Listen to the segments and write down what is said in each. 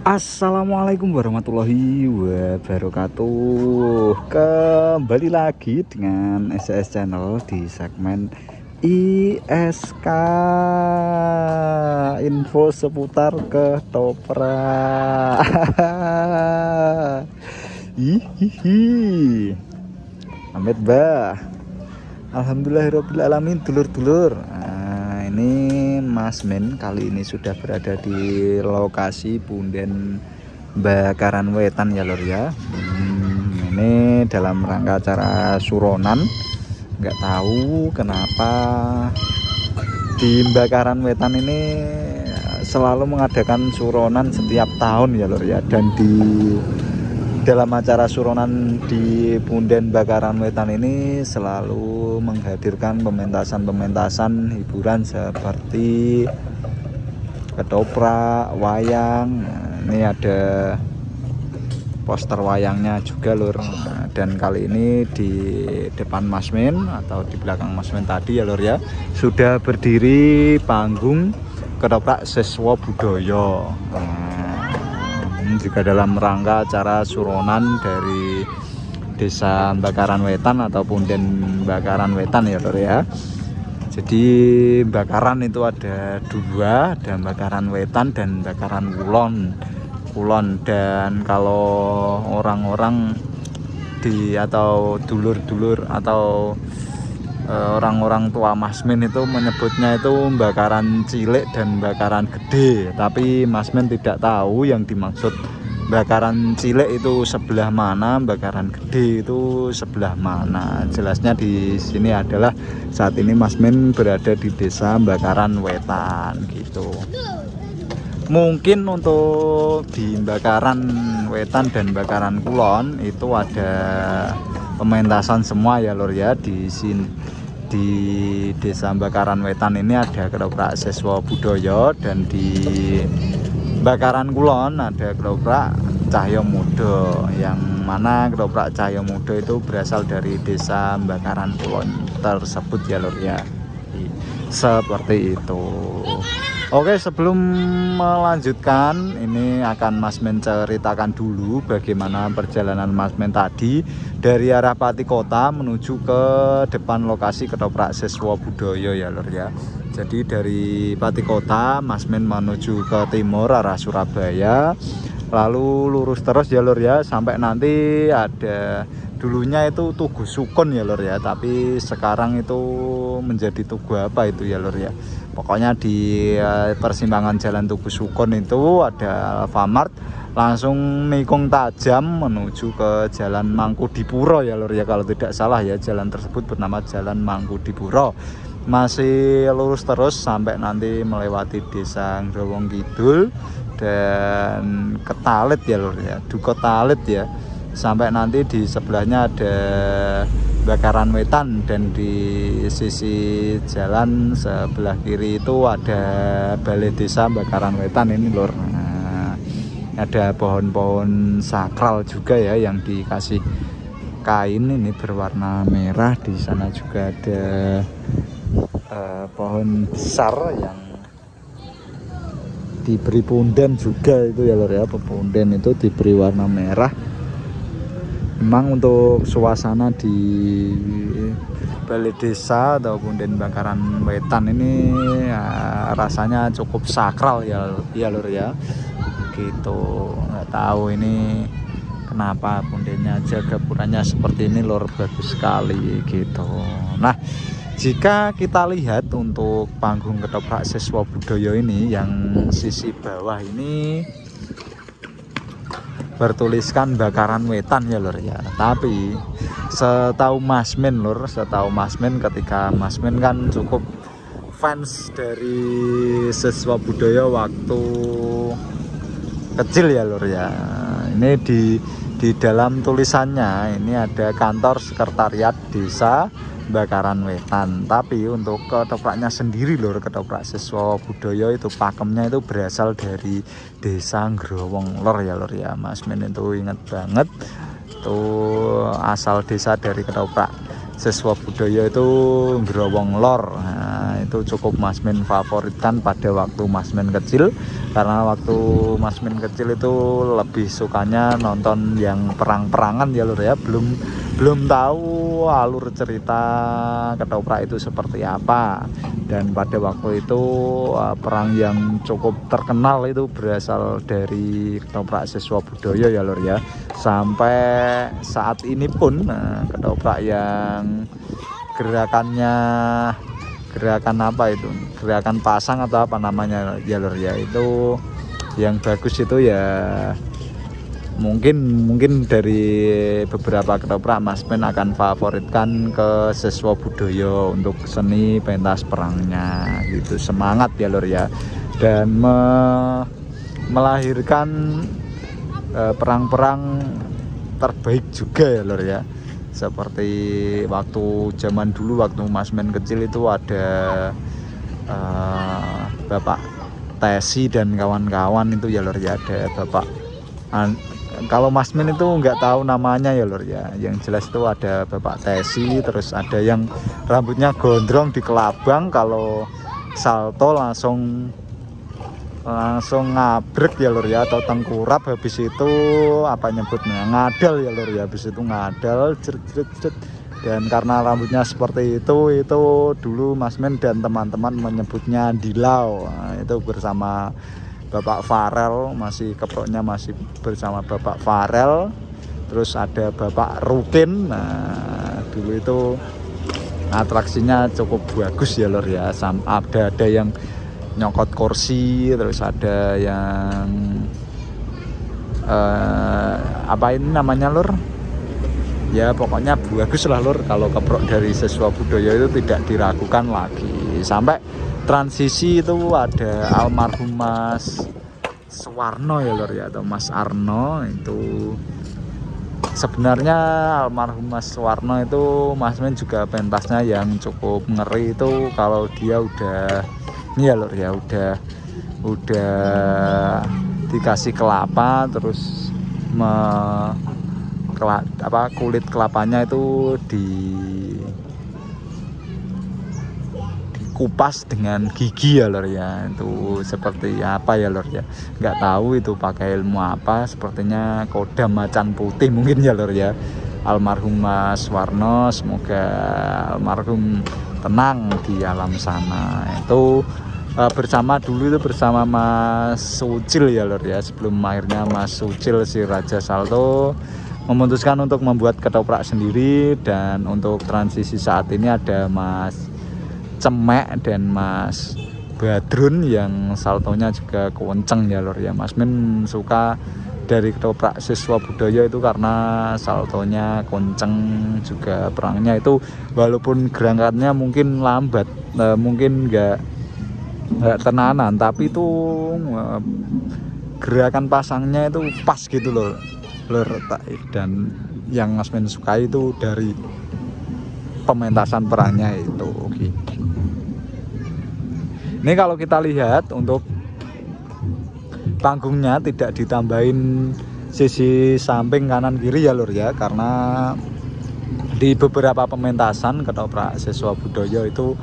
Assalamualaikum warahmatullahi wabarakatuh. Kembali lagi dengan SS Channel di segmen ISK, info seputar ketoprak. Hihihi. Amit bah. Alhamdulillahirobbilalamin, dulur-dulur. Ini Mas Men kali ini sudah berada di lokasi Punden Bakaran Wetan ya lor ya. Ini dalam rangka acara suronan. Nggak tahu kenapa di Bakaran Wetan ini selalu mengadakan suronan setiap tahun ya lor ya. Dan di dalam acara suronan di Punden Bakaran Wetan ini selalu menghadirkan pementasan hiburan seperti ketoprak, wayang. Ini ada poster wayangnya juga lur. Dan kali ini di depan Mas Men atau di belakang Mas Men tadi ya lur ya, sudah berdiri panggung ketoprak siswa budaya. Juga dalam rangka acara suronan dari Desa Bakaran Wetan atau Punden Bakaran Wetan ya lor ya. Jadi bakaran itu ada dua, ada Bakaran Wetan dan Bakaran Kulon. Dan kalau orang-orang di atau dulur-dulur atau orang-orang tua Mas Men itu menyebutnya itu bakaran cilik dan bakaran gede, tapi Mas Men tidak tahu yang dimaksud bakaran cilik itu sebelah mana, bakaran gede itu sebelah mana. Jelasnya di sini adalah saat ini Mas Men berada di Desa Bakaran Wetan gitu. Mungkin untuk di Bakaran Wetan dan Bakaran Kulon itu ada pementasan semua ya lor ya. Di sini di Desa Bakaran Wetan ini ada ketoprak siswa budaya, dan di Bakaran Kulon ada ketoprak Cahyo Muda, yang mana ketoprak Cahyo Muda itu berasal dari Desa Bakaran Kulon tersebut ya lor ya. Seperti itu. Oke, sebelum melanjutkan ini akan Mas Men ceritakan dulu bagaimana perjalanan Mas Men tadi dari arah Pati Kota menuju ke depan lokasi ketoprak siswa budaya ya lor ya. Jadi dari Pati Kota Mas Men menuju ke timur arah Surabaya, lalu lurus terus ya lor ya sampai nanti ada, dulunya itu Tugu Sukun ya lor ya, tapi sekarang itu menjadi Tugu apa itu ya lor ya. Pokoknya di persimpangan Jalan Tugu Sukun itu ada Alfamart, langsung nikung tajam menuju ke Jalan Mangkudipuro ya lor ya, kalau tidak salah ya. Jalan tersebut bernama Jalan Mangkudipuro. Masih lurus terus sampai nanti melewati Desa Growong Kidul dan Ketalit ya lor ya, Duko Talit ya. Sampai nanti di sebelahnya ada Bakaran Wetan, dan di sisi jalan sebelah kiri itu ada Balai Desa Bakaran Wetan ini lor. Nah, ada pohon-pohon sakral juga ya yang dikasih kain ini berwarna merah. Di sana juga ada pohon besar yang diberi punden juga itu ya lor ya. Punden itu diberi warna merah. Memang untuk suasana di Balai Desa atau Punden Bakaran Wetan ini ya, rasanya cukup sakral ya lor ya gitu. Nggak tahu ini kenapa pundennya aja gapuranya seperti ini lor, bagus sekali gitu. Nah, jika kita lihat untuk panggung ketoprak siswa budaya ini, yang sisi bawah ini bertuliskan Bakaran Wetan ya lor ya. Tapi setahu Mas Men lor, setahu Mas Men, ketika Mas Men kan cukup fans dari siswa budaya waktu kecil ya lor ya. Ini di dalam tulisannya ini ada kantor sekretariat Desa Bakaran Wetan, tapi untuk ketopraknya sendiri lor, ketoprak siswa budaya itu pakemnya itu berasal dari Desa Growong Lor ya lor ya. Mas Men itu ingat banget tuh asal desa dari ketoprak siswa budaya itu Growong Lor. Nah, itu cukup Mas Min favoritkan pada waktu Mas Min kecil, karena waktu Mas Min kecil itu lebih sukanya nonton yang perang-perangan ya lur ya, belum tahu alur cerita ketoprak itu seperti apa. Dan pada waktu itu perang yang cukup terkenal itu berasal dari ketoprak Siswobudoyo ya lur ya. Sampai saat ini pun ketoprak yang gerakan apa itu, gerakan pasang atau apa namanya ya lur ya, itu yang bagus itu ya mungkin dari beberapa ketoprak Mas Min akan favoritkan ke Siswobudoyo untuk seni pentas perangnya gitu. Semangat ya lur ya, dan melahirkan perang-perang terbaik juga ya lur ya. Seperti waktu zaman dulu waktu Mas Min kecil itu ada Bapak Tesi dan kawan-kawan itu ya lur ya. Ada Bapak kalau Mas Min itu nggak tahu namanya ya lur ya, yang jelas itu ada Bapak Tesi, terus ada yang rambutnya gondrong di kelabang, kalau salto langsung ngabrek ya lur ya, atau tengkurap, habis itu apa nyebutnya, ngadal ya lur ya, habis itu ngadal jret. Dan karena rambutnya seperti itu dulu Mas Min dan teman-teman menyebutnya dilau. Nah, itu bersama Bapak Farel, masih keproknya masih bersama Bapak Farel, terus ada Bapak Rukin. Nah dulu itu atraksinya cukup bagus ya lur ya, ada yang nyokot kursi, terus ada yang apa ini namanya lur ya, pokoknya bagus lah lur. Kalau keprok dari Siswobudoyo itu tidak diragukan lagi. Sampai transisi itu ada almarhum Mas Suwarno ya lur ya, atau Mas Arno. Itu sebenarnya almarhum Mas Suwarno itu Mas Min juga pentasnya yang cukup ngeri itu, kalau dia udah ini ya lur ya, udah dikasih kelapa, terus kulit kelapanya itu dikupas dengan gigi ya lur ya. Itu seperti apa ya lur ya, nggak tahu itu pakai ilmu apa, sepertinya kodam macan putih mungkin ya lur ya. Almarhum Mas Warno, semoga almarhum tenang di alam sana. Itu dulu itu bersama Mas Sucil ya lur ya, sebelum akhirnya Mas Sucil si Raja Salto memutuskan untuk membuat ketoprak sendiri. Dan untuk transisi saat ini ada Mas Cemek dan Mas Badrun yang saltonya juga kenceng ya lur ya. Mas Min suka dari ketoprak Siswobudoyo itu karena saltonya kenceng, juga perangnya itu walaupun gerakannya mungkin lambat, mungkin nggak tenanan, tapi itu gerakan pasangnya itu pas gitu loh lur. Dan yang Mas Min sukai itu dari pementasan perangnya itu. Oke. Ini kalau kita lihat untuk panggungnya tidak ditambahin sisi samping kanan kiri ya lur ya, karena di beberapa pementasan ketoprak Siswobudoyo itu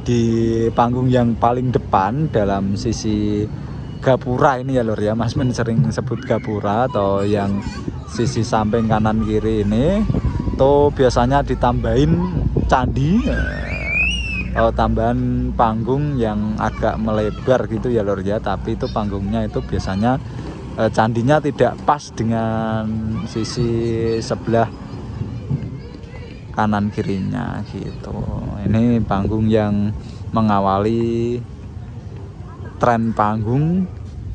di panggung yang paling depan dalam sisi gapura ini ya lur ya, Mas Min sering sebut gapura, atau yang sisi samping kanan kiri ini tuh biasanya ditambahin candi, tambahan panggung yang agak melebar gitu ya lur ya. Tapi itu panggungnya itu biasanya candinya tidak pas dengan sisi sebelah kanan kirinya gitu. Ini panggung yang mengawali tren panggung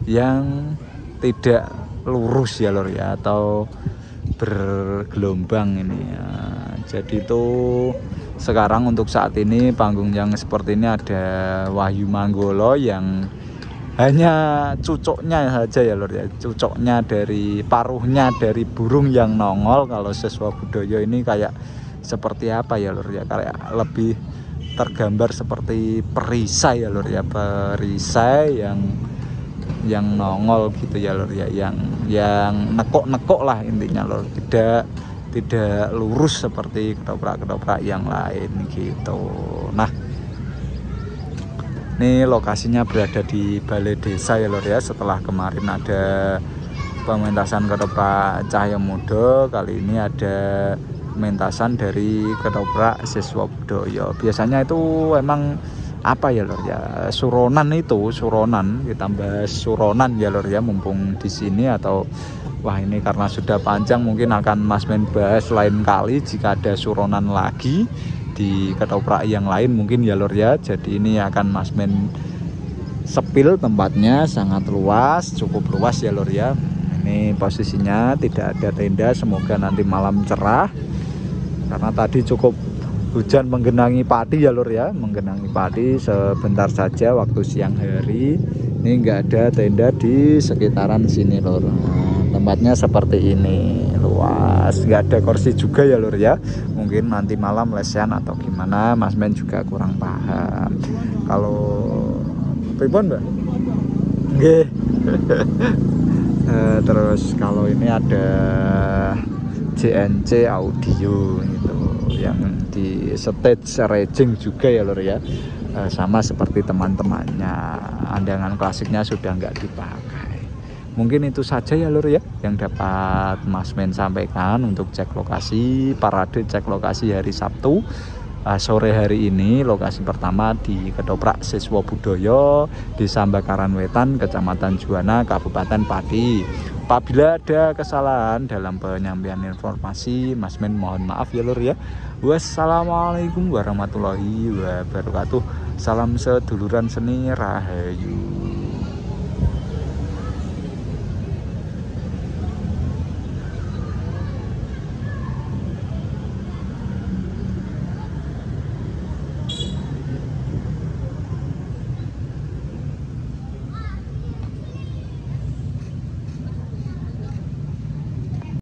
yang tidak lurus ya lur ya, atau bergelombang ini ya. Jadi itu sekarang untuk saat ini panggung yang seperti ini ada Wahyu Manggolo yang hanya cucuknya saja ya lur ya, cucuknya dari paruhnya dari burung yang nongol. Kalau Siswobudoyo ini kayak seperti apa ya lur ya, kayak lebih tergambar seperti perisai ya lur ya, perisai yang nongol gitu ya lur ya, yang nekok-nekok lah intinya lur, tidak lurus seperti ketoprak-ketoprak yang lain gitu. Nah Ini lokasinya berada di Balai Desa ya lur ya. Setelah kemarin ada pementasan ketoprak Cahya Muda, kali ini ada pementasan dari ketoprak Siswa Budaya. Biasanya itu emang apa ya lur ya, suronan itu, suronan ditambah suronan ya lur ya, mumpung di sini. Atau wah, ini karena sudah panjang mungkin akan Mas Men bahas lain kali jika ada suronan lagi di ketoprak yang lain mungkin ya lur ya. Jadi ini akan Mas Men sepil, tempatnya sangat luas, cukup luas ya lur ya. Ini posisinya tidak ada tenda, semoga nanti malam cerah karena tadi cukup hujan menggenangi padi ya lur ya, menggenangi padi sebentar saja waktu siang hari. Ini nggak ada tenda di sekitaran sini lur. Tempatnya seperti ini, luas, nggak ada kursi juga ya lur ya. Mungkin nanti malam lesehan atau gimana, Mas Men juga kurang paham. Kalau pripun mbak? Nggih. Terus kalau ini ada JNC audio gitu yang di stage raging juga ya lur ya. Sama seperti teman-temannya, andangan klasiknya sudah nggak dipakai. Mungkin itu saja ya lur ya yang dapat Mas Men sampaikan untuk cek lokasi parade, cek lokasi hari Sabtu sore hari ini. Lokasi pertama di Ketoprak Siswa Budaya, Desa Bakaran Wetan, Kecamatan Juwana, Kabupaten Pati. Apabila ada kesalahan dalam penyampaian informasi, Mas Men mohon maaf ya lur ya. Wassalamualaikum warahmatullahi wabarakatuh. Salam seduluran seni rahayu.